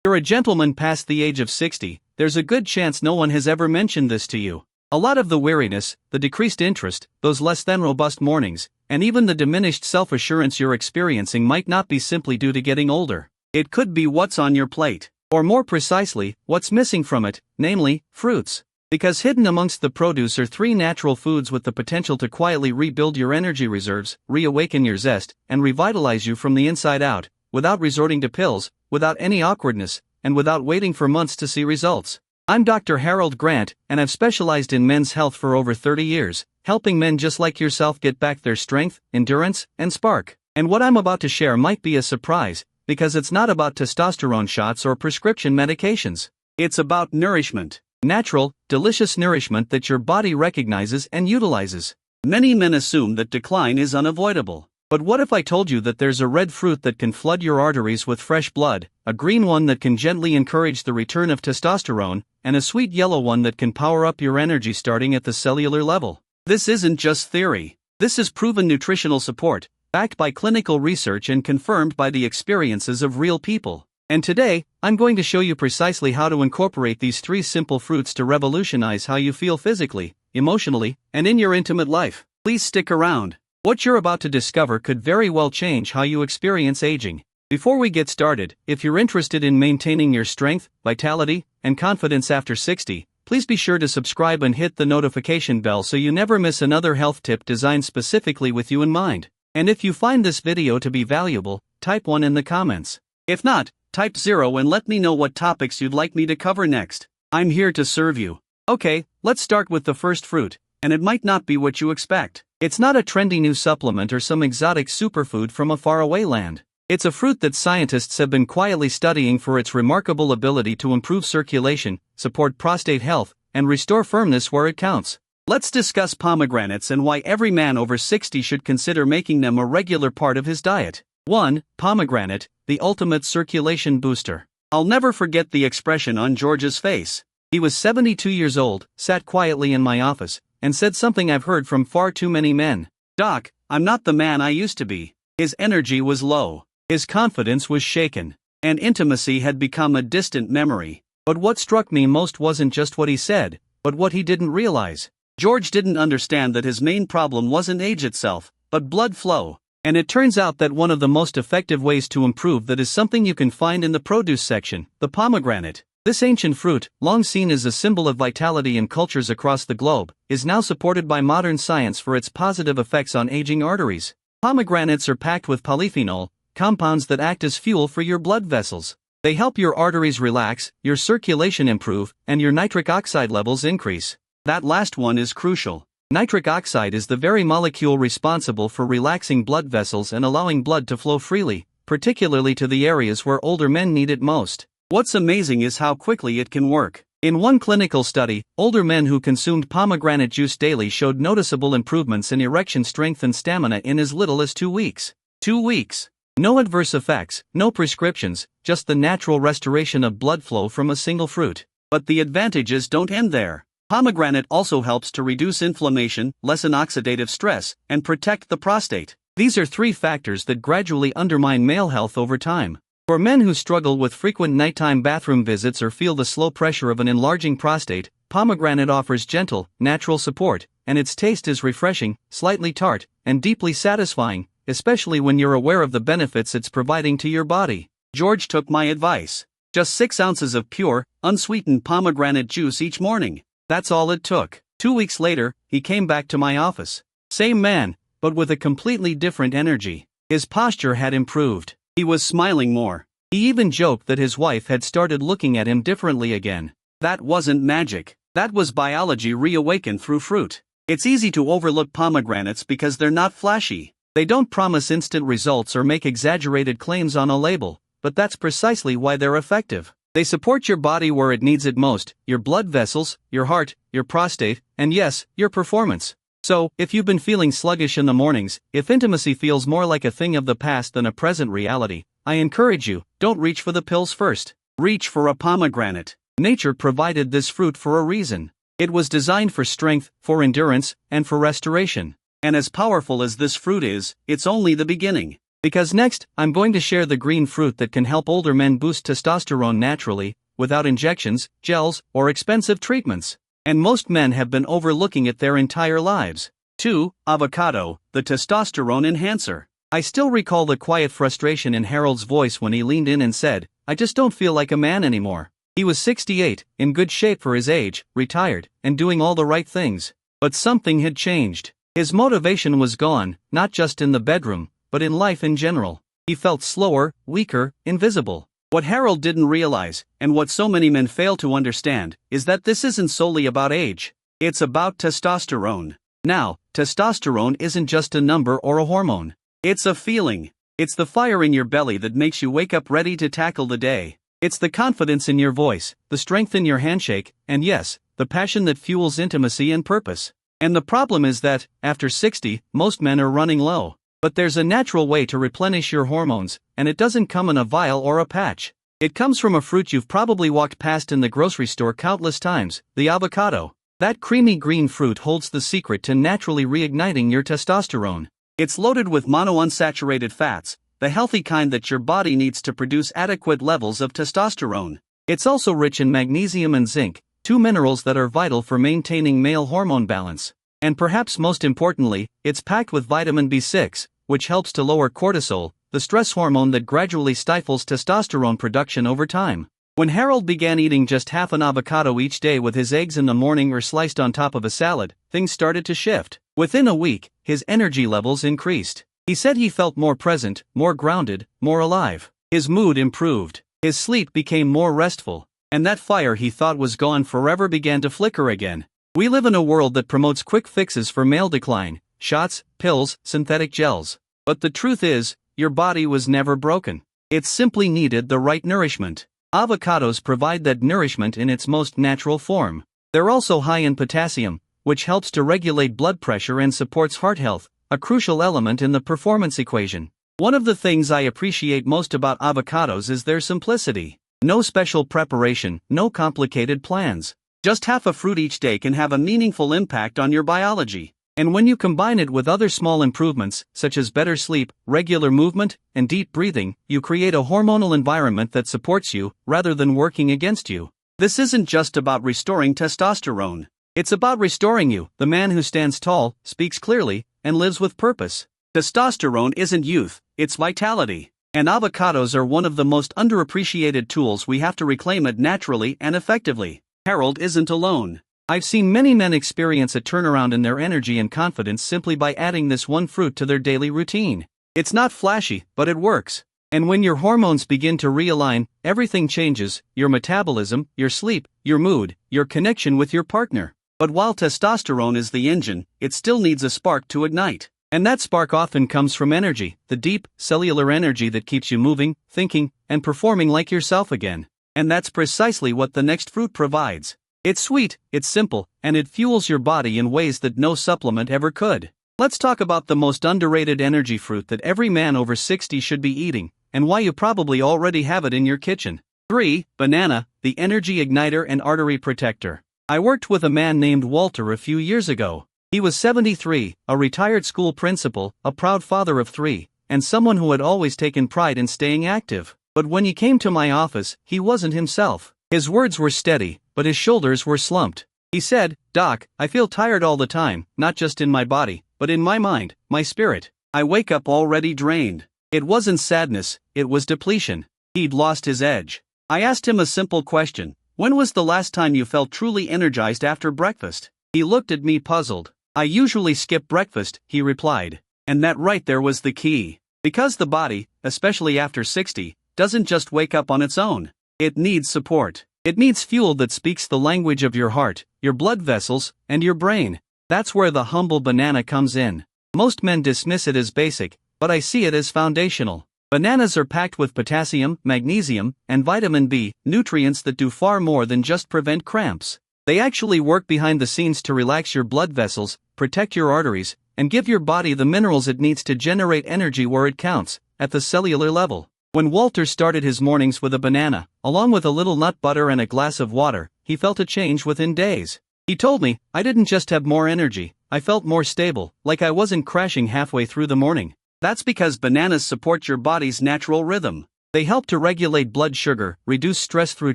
You're a gentleman past the age of 60, there's a good chance no one has ever mentioned this to you. A lot of the weariness, the decreased interest, those less than robust mornings, and even the diminished self-assurance you're experiencing might not be simply due to getting older. It could be what's on your plate, or more precisely, what's missing from it, namely, fruits. Because hidden amongst the produce are 3 natural foods with the potential to quietly rebuild your energy reserves, reawaken your zest, and revitalize you from the inside out, without resorting to pills, without any awkwardness, and without waiting for months to see results. I'm Dr. Harold Grant, and I've specialized in men's health for over 30 years, helping men just like yourself get back their strength, endurance, and spark. And what I'm about to share might be a surprise, because it's not about testosterone shots or prescription medications. It's about nourishment. Natural, delicious nourishment that your body recognizes and utilizes. Many men assume that decline is unavoidable. But what if I told you that there's a red fruit that can flood your arteries with fresh blood, a green one that can gently encourage the return of testosterone, and a sweet yellow one that can power up your energy starting at the cellular level? This isn't just theory. This is proven nutritional support, backed by clinical research and confirmed by the experiences of real people. And today, I'm going to show you precisely how to incorporate these 3 simple fruits to revolutionize how you feel physically, emotionally, and in your intimate life. Please stick around. What you're about to discover could very well change how you experience aging. Before we get started, if you're interested in maintaining your strength, vitality, and confidence after 60, please be sure to subscribe and hit the notification bell so you never miss another health tip designed specifically with you in mind. And if you find this video to be valuable, type 1 in the comments. If not, type 0 and let me know what topics you'd like me to cover next. I'm here to serve you. Okay, let's start with the first fruit, and it might not be what you expect. It's not a trendy new supplement or some exotic superfood from a faraway land. It's a fruit that scientists have been quietly studying for its remarkable ability to improve circulation, support prostate health, and restore firmness where it counts. Let's discuss pomegranates and why every man over 60 should consider making them a regular part of his diet. 1. Pomegranate, the ultimate circulation booster. I'll never forget the expression on George's face. He was 72 years old, sat quietly in my office, and said something I've heard from far too many men. "Doc, I'm not the man I used to be." His energy was low. His confidence was shaken. And intimacy had become a distant memory. But what struck me most wasn't just what he said, but what he didn't realize. George didn't understand that his main problem wasn't age itself, but blood flow. And it turns out that one of the most effective ways to improve that is something you can find in the produce section, the pomegranate. This ancient fruit, long seen as a symbol of vitality in cultures across the globe, is now supported by modern science for its positive effects on aging arteries. Pomegranates are packed with polyphenol, compounds that act as fuel for your blood vessels. They help your arteries relax, your circulation improve, and your nitric oxide levels increase. That last one is crucial. Nitric oxide is the very molecule responsible for relaxing blood vessels and allowing blood to flow freely, particularly to the areas where older men need it most. What's amazing is how quickly it can work. In one clinical study, older men who consumed pomegranate juice daily showed noticeable improvements in erection strength and stamina in as little as 2 weeks. 2 weeks. No adverse effects, no prescriptions, just the natural restoration of blood flow from a single fruit. But the advantages don't end there. Pomegranate also helps to reduce inflammation, lessen oxidative stress, and protect the prostate. These are 3 factors that gradually undermine male health over time. For men who struggle with frequent nighttime bathroom visits or feel the slow pressure of an enlarging prostate, pomegranate offers gentle, natural support, and its taste is refreshing, slightly tart, and deeply satisfying, especially when you're aware of the benefits it's providing to your body. George took my advice. Just 6 ounces of pure, unsweetened pomegranate juice each morning. That's all it took. 2 weeks later, he came back to my office. Same man, but with a completely different energy. His posture had improved. He was smiling more. He even joked that his wife had started looking at him differently again. That wasn't magic. That was biology reawakened through fruit. It's easy to overlook pomegranates because they're not flashy. They don't promise instant results or make exaggerated claims on a label, but that's precisely why they're effective. They support your body where it needs it most, your blood vessels, your heart, your prostate, and yes, your performance. So, if you've been feeling sluggish in the mornings, if intimacy feels more like a thing of the past than a present reality, I encourage you, don't reach for the pills first. Reach for a pomegranate. Nature provided this fruit for a reason. It was designed for strength, for endurance, and for restoration. And as powerful as this fruit is, it's only the beginning. Because next, I'm going to share the green fruit that can help older men boost testosterone naturally, without injections, gels, or expensive treatments. And most men have been overlooking it their entire lives. 2. Avocado, the testosterone enhancer. I still recall the quiet frustration in Harold's voice when he leaned in and said, "I just don't feel like a man anymore." He was 68, in good shape for his age, retired, and doing all the right things. But something had changed. His motivation was gone, not just in the bedroom, but in life in general. He felt slower, weaker, invisible. What Harold didn't realize, and what so many men fail to understand, is that this isn't solely about age. It's about testosterone. Now, testosterone isn't just a number or a hormone. It's a feeling. It's the fire in your belly that makes you wake up ready to tackle the day. It's the confidence in your voice, the strength in your handshake, and yes, the passion that fuels intimacy and purpose. And the problem is that, after 60, most men are running low. But there's a natural way to replenish your hormones, and it doesn't come in a vial or a patch. It comes from a fruit you've probably walked past in the grocery store countless times, the avocado. That creamy green fruit holds the secret to naturally reigniting your testosterone. It's loaded with monounsaturated fats, the healthy kind that your body needs to produce adequate levels of testosterone. It's also rich in magnesium and zinc, two minerals that are vital for maintaining male hormone balance. And perhaps most importantly, it's packed with vitamin B6, which helps to lower cortisol, the stress hormone that gradually stifles testosterone production over time. When Harold began eating just half an avocado each day with his eggs in the morning or sliced on top of a salad, things started to shift. Within a week, his energy levels increased. He said he felt more present, more grounded, more alive. His mood improved. His sleep became more restful. And that fire he thought was gone forever began to flicker again. We live in a world that promotes quick fixes for male decline, shots, pills, synthetic gels. But the truth is, your body was never broken. It simply needed the right nourishment. Avocados provide that nourishment in its most natural form. They're also high in potassium, which helps to regulate blood pressure and supports heart health, a crucial element in the performance equation. One of the things I appreciate most about avocados is their simplicity. No special preparation, no complicated plans. Just half a fruit each day can have a meaningful impact on your biology. And when you combine it with other small improvements, such as better sleep, regular movement, and deep breathing, you create a hormonal environment that supports you, rather than working against you. This isn't just about restoring testosterone. It's about restoring you, the man who stands tall, speaks clearly, and lives with purpose. Testosterone isn't youth, it's vitality. And avocados are one of the most underappreciated tools we have to reclaim it naturally and effectively. Harold isn't alone. I've seen many men experience a turnaround in their energy and confidence simply by adding this one fruit to their daily routine. It's not flashy, but it works. And when your hormones begin to realign, everything changes: your metabolism, your sleep, your mood, your connection with your partner. But while testosterone is the engine, it still needs a spark to ignite. And that spark often comes from energy, the deep, cellular energy that keeps you moving, thinking, and performing like yourself again. And that's precisely what the next fruit provides. It's sweet, it's simple, and it fuels your body in ways that no supplement ever could. Let's talk about the most underrated energy fruit that every man over 60 should be eating, and why you probably already have it in your kitchen. 3. Banana, the energy igniter and artery protector. I worked with a man named Walter a few years ago. He was 73, a retired school principal, a proud father of 3, and someone who had always taken pride in staying active. But when he came to my office, he wasn't himself. His words were steady, but his shoulders were slumped. He said, "Doc, I feel tired all the time, not just in my body, but in my mind, my spirit. I wake up already drained." It wasn't sadness, it was depletion. He'd lost his edge. I asked him a simple question: when was the last time you felt truly energized after breakfast? He looked at me puzzled. "I usually skip breakfast," he replied. And that right there was the key. Because the body, especially after 60, doesn't just wake up on its own. It needs support. It needs fuel that speaks the language of your heart, your blood vessels, and your brain. That's where the humble banana comes in. Most men dismiss it as basic, but I see it as foundational. Bananas are packed with potassium, magnesium, and vitamin B, nutrients that do far more than just prevent cramps. They actually work behind the scenes to relax your blood vessels, protect your arteries, and give your body the minerals it needs to generate energy where it counts, at the cellular level. When Walter started his mornings with a banana, along with a little nut butter and a glass of water, he felt a change within days. He told me, "I didn't just have more energy, I felt more stable, like I wasn't crashing halfway through the morning." That's because bananas support your body's natural rhythm. They help to regulate blood sugar, reduce stress through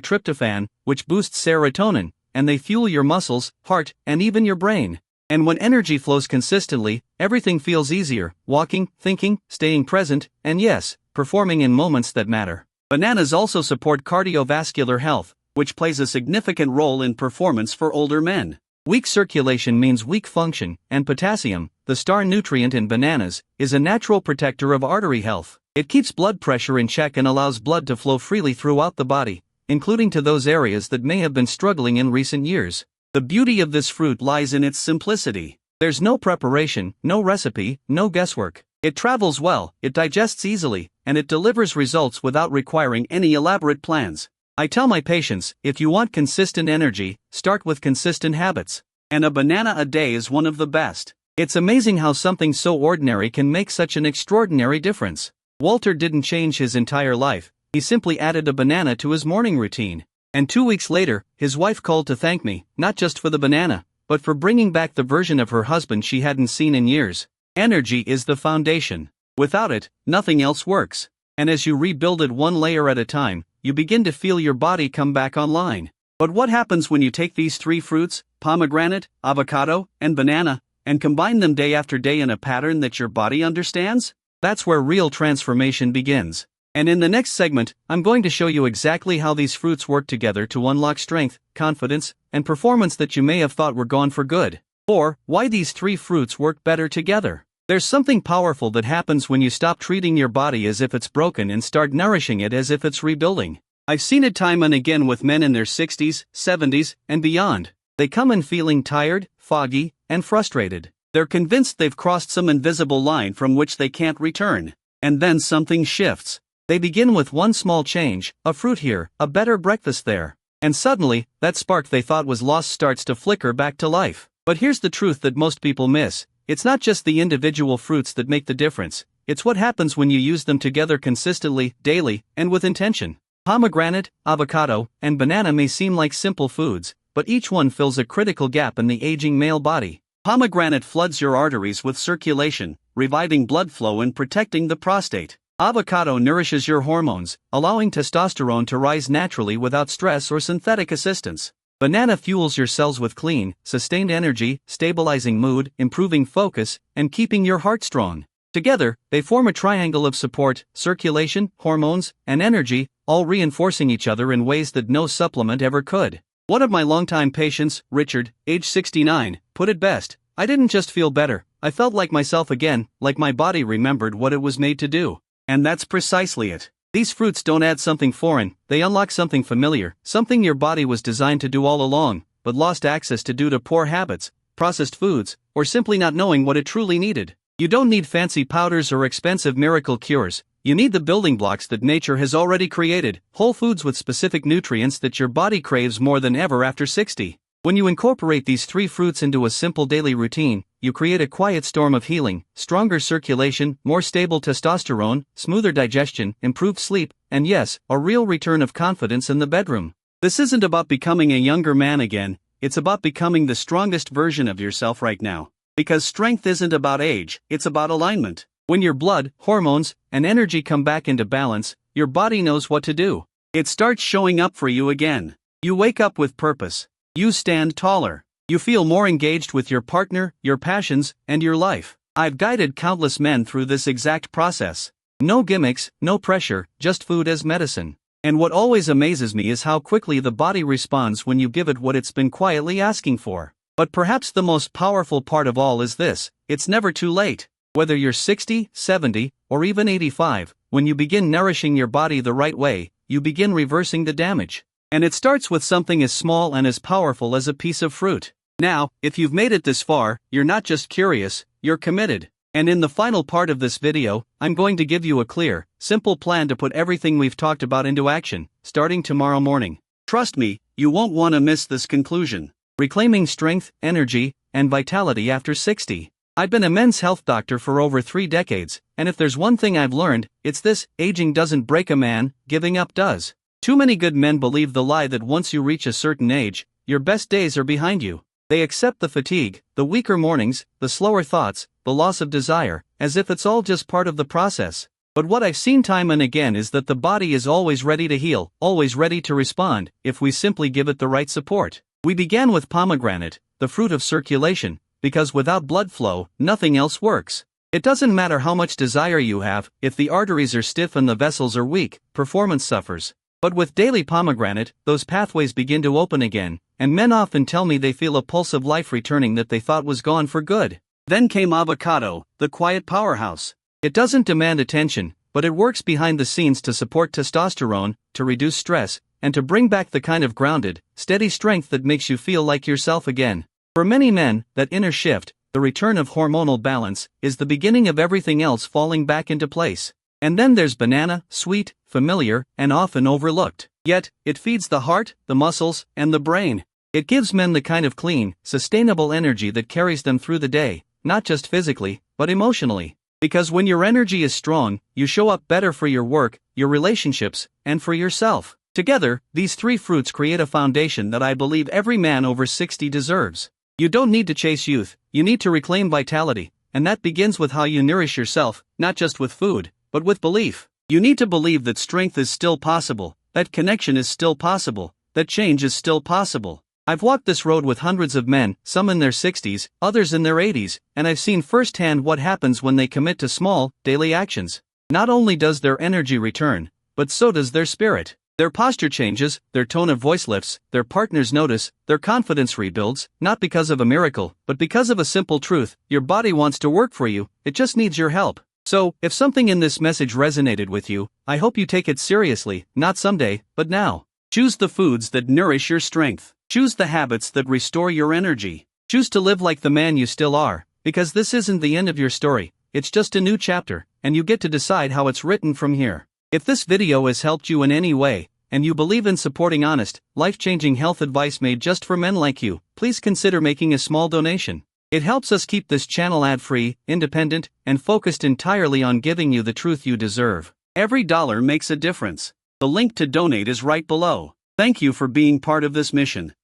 tryptophan, which boosts serotonin, and they fuel your muscles, heart, and even your brain. And when energy flows consistently, everything feels easier: walking, thinking, staying present, and yes, performing in moments that matter. Bananas also support cardiovascular health, which plays a significant role in performance for older men. Weak circulation means weak function, and potassium, the star nutrient in bananas, is a natural protector of artery health. It keeps blood pressure in check and allows blood to flow freely throughout the body, including to those areas that may have been struggling in recent years. The beauty of this fruit lies in its simplicity. There's no preparation, no recipe, no guesswork. It travels well, it digests easily, and it delivers results without requiring any elaborate plans. I tell my patients, if you want consistent energy, start with consistent habits. And a banana a day is one of the best. It's amazing how something so ordinary can make such an extraordinary difference. Walter didn't change his entire life, he simply added a banana to his morning routine. And 2 weeks later, his wife called to thank me, not just for the banana, but for bringing back the version of her husband she hadn't seen in years. Energy is the foundation. Without it, nothing else works. And as you rebuild it one layer at a time, you begin to feel your body come back online. But what happens when you take these 3 fruits, pomegranate, avocado, and banana, and combine them day after day in a pattern that your body understands? That's where real transformation begins. And in the next segment, I'm going to show you exactly how these fruits work together to unlock strength, confidence, and performance that you may have thought were gone for good. Or, why these 3 fruits work better together. There's something powerful that happens when you stop treating your body as if it's broken and start nourishing it as if it's rebuilding. I've seen it time and again with men in their 60s, 70s, and beyond. They come in feeling tired, foggy, and frustrated. They're convinced they've crossed some invisible line from which they can't return. And then something shifts. They begin with one small change, a fruit here, a better breakfast there. And suddenly, that spark they thought was lost starts to flicker back to life. But here's the truth that most people miss. It's not just the individual fruits that make the difference. It's what happens when you use them together consistently, daily, and with intention. Pomegranate, avocado, and banana may seem like simple foods, but each one fills a critical gap in the aging male body. Pomegranate floods your arteries with circulation, reviving blood flow and protecting the prostate. Avocado nourishes your hormones, allowing testosterone to rise naturally without stress or synthetic assistance. Banana fuels your cells with clean, sustained energy, stabilizing mood, improving focus, and keeping your heart strong. Together, they form a triangle of support: circulation, hormones, and energy, all reinforcing each other in ways that no supplement ever could. One of my longtime patients, Richard, age 69, put it best: I didn't just feel better, I felt like myself again, like my body remembered what it was made to do. And that's precisely it. These fruits don't add something foreign, they unlock something familiar, something your body was designed to do all along, but lost access to due to poor habits, processed foods, or simply not knowing what it truly needed. You don't need fancy powders or expensive miracle cures. You need the building blocks that nature has already created, whole foods with specific nutrients that your body craves more than ever after 60. When you incorporate these 3 fruits into a simple daily routine, you create a quiet storm of healing: stronger circulation, more stable testosterone, smoother digestion, improved sleep, and yes, a real return of confidence in the bedroom. This isn't about becoming a younger man again, it's about becoming the strongest version of yourself right now. Because strength isn't about age, it's about alignment. When your blood, hormones, and energy come back into balance, your body knows what to do. It starts showing up for you again. You wake up with purpose. You stand taller. You feel more engaged with your partner, your passions, and your life. I've guided countless men through this exact process. No gimmicks, no pressure, just food as medicine. And what always amazes me is how quickly the body responds when you give it what it's been quietly asking for. But perhaps the most powerful part of all is this: it's never too late. Whether you're 60, 70, or even 85, when you begin nourishing your body the right way, you begin reversing the damage. And it starts with something as small and as powerful as a piece of fruit. Now, if you've made it this far, you're not just curious, you're committed. And in the final part of this video, I'm going to give you a clear, simple plan to put everything we've talked about into action, starting tomorrow morning. Trust me, you won't want to miss this conclusion. Reclaiming strength, energy, and vitality after 60. I've been a men's health doctor for over 3 decades, and if there's one thing I've learned, it's this: aging doesn't break a man, giving up does. Too many good men believe the lie that once you reach a certain age, your best days are behind you. They accept the fatigue, the weaker mornings, the slower thoughts, the loss of desire, as if it's all just part of the process. But what I've seen time and again is that the body is always ready to heal, always ready to respond, if we simply give it the right support. We began with pomegranate, the fruit of circulation, because without blood flow, nothing else works. It doesn't matter how much desire you have, if the arteries are stiff and the vessels are weak, performance suffers. But with daily pomegranate, those pathways begin to open again, and men often tell me they feel a pulse of life returning that they thought was gone for good. Then came avocado, the quiet powerhouse. It doesn't demand attention, but it works behind the scenes to support testosterone, to reduce stress, and to bring back the kind of grounded, steady strength that makes you feel like yourself again. For many men, that inner shift, the return of hormonal balance, is the beginning of everything else falling back into place. And then there's banana, sweet, familiar, and often overlooked. Yet, it feeds the heart, the muscles, and the brain. It gives men the kind of clean, sustainable energy that carries them through the day, not just physically, but emotionally. Because when your energy is strong, you show up better for your work, your relationships, and for yourself. Together, these three fruits create a foundation that I believe every man over 60 deserves. You don't need to chase youth, you need to reclaim vitality, and that begins with how you nourish yourself, not just with food, but with belief. You need to believe that strength is still possible, that connection is still possible, that change is still possible. I've walked this road with hundreds of men, some in their 60s, others in their 80s, and I've seen firsthand what happens when they commit to small, daily actions. Not only does their energy return, but so does their spirit. Their posture changes, their tone of voice lifts, their partners notice, their confidence rebuilds, not because of a miracle, but because of a simple truth: your body wants to work for you, it just needs your help. So, if something in this message resonated with you, I hope you take it seriously, not someday, but now. Choose the foods that nourish your strength. Choose the habits that restore your energy. Choose to live like the man you still are, because this isn't the end of your story, it's just a new chapter, and you get to decide how it's written from here. If this video has helped you in any way, and you believe in supporting honest, life-changing health advice made just for men like you, please consider making a small donation. It helps us keep this channel ad-free, independent, and focused entirely on giving you the truth you deserve. Every dollar makes a difference. The link to donate is right below. Thank you for being part of this mission.